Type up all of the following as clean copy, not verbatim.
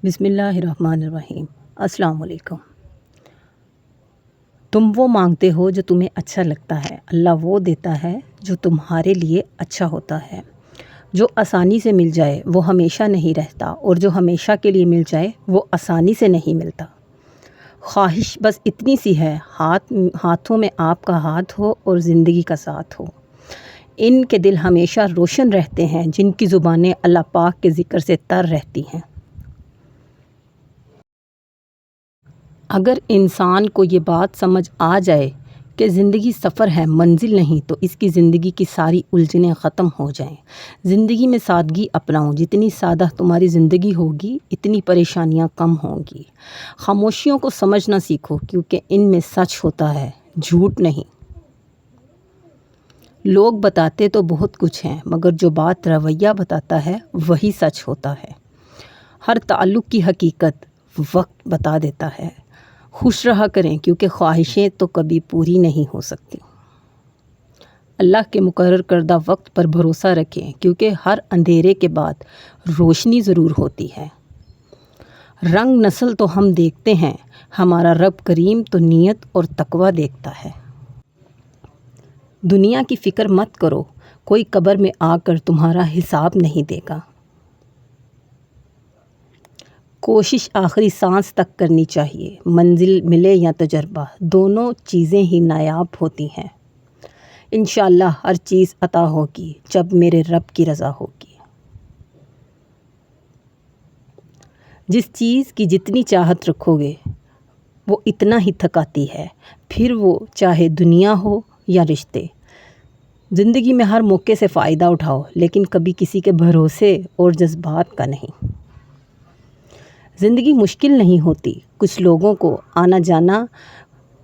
بسم اللہ الرحمن الرحیم۔ السلام علیکم۔ تم وہ مانگتے ہو جو تمہیں اچھا لگتا ہے، اللہ وہ دیتا ہے جو تمہارے لیے اچھا ہوتا ہے۔ جو آسانی سے مل جائے وہ ہمیشہ نہیں رہتا، اور جو ہمیشہ کے لیے مل جائے وہ آسانی سے نہیں ملتا۔ خواہش بس اتنی سی ہے، ہاتھوں میں آپ کا ہاتھ ہو اور زندگی کا ساتھ ہو۔ ان کے دل ہمیشہ روشن رہتے ہیں جن کی زبانیں اللہ پاک کے ذکر سے تر رہتی ہیں۔ اگر انسان کو یہ بات سمجھ آ جائے کہ زندگی سفر ہے، منزل نہیں، تو اس کی زندگی کی ساری الجھنیں ختم ہو جائیں۔ زندگی میں سادگی اپناؤ، جتنی سادہ تمہاری زندگی ہوگی اتنی پریشانیاں کم ہوں گی۔ خاموشیوں کو سمجھنا سیکھو، کیونکہ ان میں سچ ہوتا ہے، جھوٹ نہیں۔ لوگ بتاتے تو بہت کچھ ہیں، مگر جو بات رویہ بتاتا ہے وہی سچ ہوتا ہے۔ ہر تعلق کی حقیقت وقت بتا دیتا ہے۔ خوش رہا کریں، کیونکہ خواہشیں تو کبھی پوری نہیں ہو سکتی۔ اللہ کے مقرر کردہ وقت پر بھروسہ رکھیں، کیونکہ ہر اندھیرے کے بعد روشنی ضرور ہوتی ہے۔ رنگ نسل تو ہم دیکھتے ہیں، ہمارا رب کریم تو نیت اور تقوی دیکھتا ہے۔ دنیا کی فکر مت کرو، کوئی قبر میں آ کر تمہارا حساب نہیں دے گا۔ کوشش آخری سانس تک کرنی چاہیے، منزل ملے یا تجربہ، دونوں چیزیں ہی نایاب ہوتی ہیں۔ انشاءاللہ ہر چیز عطا ہوگی جب میرے رب کی رضا ہوگی۔ جس چیز کی جتنی چاہت رکھو گے وہ اتنا ہی تھکاتی ہے، پھر وہ چاہے دنیا ہو یا رشتے۔ زندگی میں ہر موقع سے فائدہ اٹھاؤ، لیکن کبھی کسی کے بھروسے اور جذبات کا نہیں۔ زندگی مشکل نہیں ہوتی، کچھ لوگوں کو آنا جانا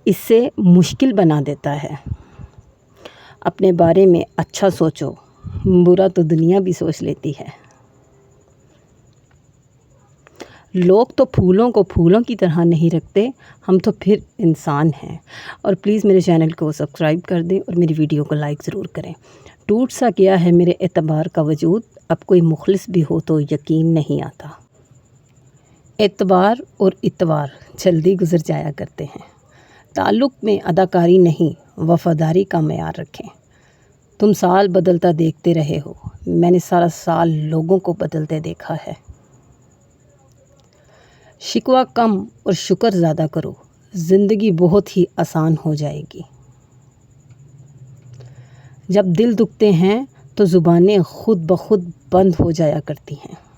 اس سے مشکل بنا دیتا ہے۔ اپنے بارے میں اچھا سوچو، برا تو دنیا بھی سوچ لیتی ہے۔ لوگ تو پھولوں کو پھولوں کی طرح نہیں رکھتے، ہم تو پھر انسان ہیں۔ اور پلیز میرے چینل کو سبسکرائب کر دیں اور میری ویڈیو کو لائک ضرور کریں۔ ٹوٹ سا گیا ہے میرے اعتبار کا وجود، اب کوئی مخلص بھی ہو تو یقین نہیں آتا۔ اعتبار اور اتوار جلدی گزر جایا کرتے ہیں۔ تعلق میں اداکاری نہیں، وفاداری کا معیار رکھیں۔ تم سال بدلتا دیکھتے رہے ہو، میں نے سارا سال لوگوں کو بدلتے دیکھا ہے۔ شکوہ کم اور شکر زیادہ کرو، زندگی بہت ہی آسان ہو جائے گی۔ جب دل دکھتے ہیں تو زبانیں خود بخود بند ہو جایا کرتی ہیں۔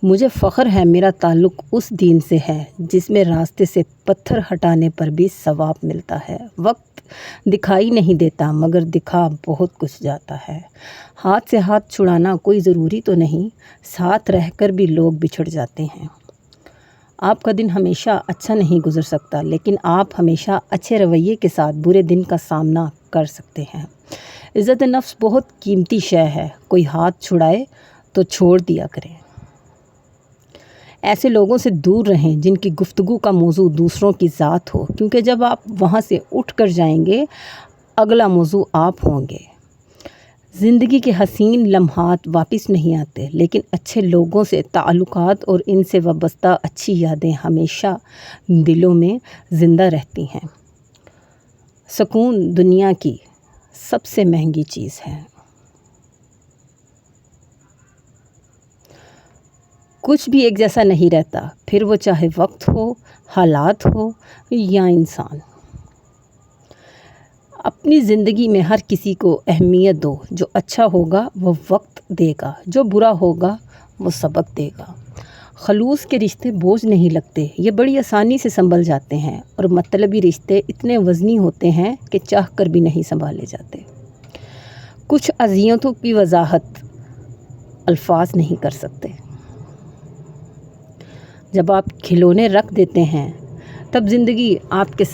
مجھے فخر ہے میرا تعلق اس دین سے ہے جس میں راستے سے پتھر ہٹانے پر بھی ثواب ملتا ہے۔ وقت دکھائی نہیں دیتا، مگر دکھا بہت کچھ جاتا ہے۔ ہاتھ سے ہاتھ چھڑانا کوئی ضروری تو نہیں، ساتھ رہ کر بھی لوگ بچھڑ جاتے ہیں۔ آپ کا دن ہمیشہ اچھا نہیں گزر سکتا، لیکن آپ ہمیشہ اچھے رویے کے ساتھ برے دن کا سامنا کر سکتے ہیں۔ عزت نفس بہت قیمتی شے ہے، کوئی ہاتھ چھڑائے تو چھوڑ دیا کریں۔ ایسے لوگوں سے دور رہیں جن کی گفتگو کا موضوع دوسروں کی ذات ہو، کیونکہ جب آپ وہاں سے اٹھ کر جائیں گے اگلا موضوع آپ ہوں گے۔ زندگی کے حسین لمحات واپس نہیں آتے، لیکن اچھے لوگوں سے تعلقات اور ان سے وابستہ اچھی یادیں ہمیشہ دلوں میں زندہ رہتی ہیں۔ سکون دنیا کی سب سے مہنگی چیز ہے۔ کچھ بھی ایک جیسا نہیں رہتا، پھر وہ چاہے وقت ہو، حالات ہو یا انسان۔ اپنی زندگی میں ہر کسی کو اہمیت دو، جو اچھا ہوگا وہ وقت دے گا، جو برا ہوگا وہ سبق دے گا۔ خلوص کے رشتے بوجھ نہیں لگتے، یہ بڑی آسانی سے سنبھل جاتے ہیں، اور مطلبی رشتے اتنے وزنی ہوتے ہیں کہ چاہ کر بھی نہیں سنبھالے جاتے۔ کچھ اذیتوں کی وضاحت الفاظ نہیں کر سکتے۔ جب آپ کھلونے رکھ دیتے ہیں تب زندگی آپ کے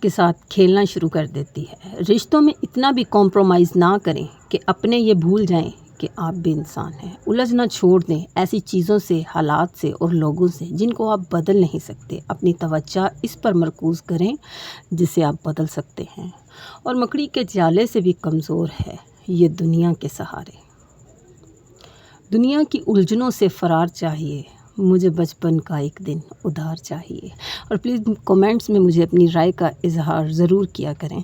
ساتھ کھیلنا شروع کر دیتی ہے۔ رشتوں میں اتنا بھی کمپرومائز نہ کریں کہ اپنے یہ بھول جائیں کہ آپ بھی انسان ہیں۔ الجھنا چھوڑ دیں ایسی چیزوں سے، حالات سے اور لوگوں سے جن کو آپ بدل نہیں سکتے۔ اپنی توجہ اس پر مرکوز کریں جسے آپ بدل سکتے ہیں، اور مکڑی کے جالے سے بھی کمزور ہے یہ دنیا کے سہارے۔ دنیا کی الجھنوں سے فرار چاہیے، مجھے بچپن کا ایک دن ادھار چاہیے۔ اور پلیز کومنٹس میں مجھے اپنی رائے کا اظہار ضرور کیا کریں۔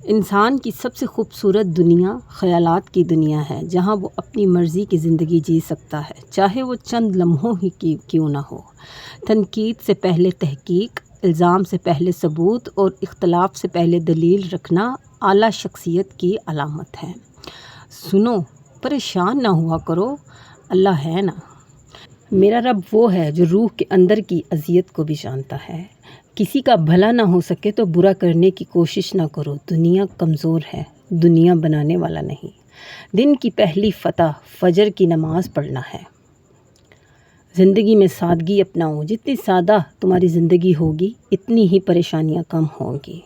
انسان کی سب سے خوبصورت دنیا خیالات کی دنیا ہے، جہاں وہ اپنی مرضی کی زندگی جی سکتا ہے، چاہے وہ چند لمحوں ہی کیوں نہ ہو۔ تنقید سے پہلے تحقیق، الزام سے پہلے ثبوت اور اختلاف سے پہلے دلیل رکھنا اعلیٰ شخصیت کی علامت ہے۔ سنو، پریشان نہ ہوا کرو، اللہ ہے نا۔ میرا رب وہ ہے جو روح کے اندر کی اذیت کو بھی جانتا ہے۔ کسی کا بھلا نہ ہو سکے تو برا کرنے کی کوشش نہ کرو، دنیا کمزور ہے، دنیا بنانے والا نہیں۔ دن کی پہلی فتح فجر کی نماز پڑھنا ہے۔ زندگی میں سادگی اپناؤ، جتنی سادہ تمہاری زندگی ہوگی اتنی ہی پریشانیاں کم ہوں گی۔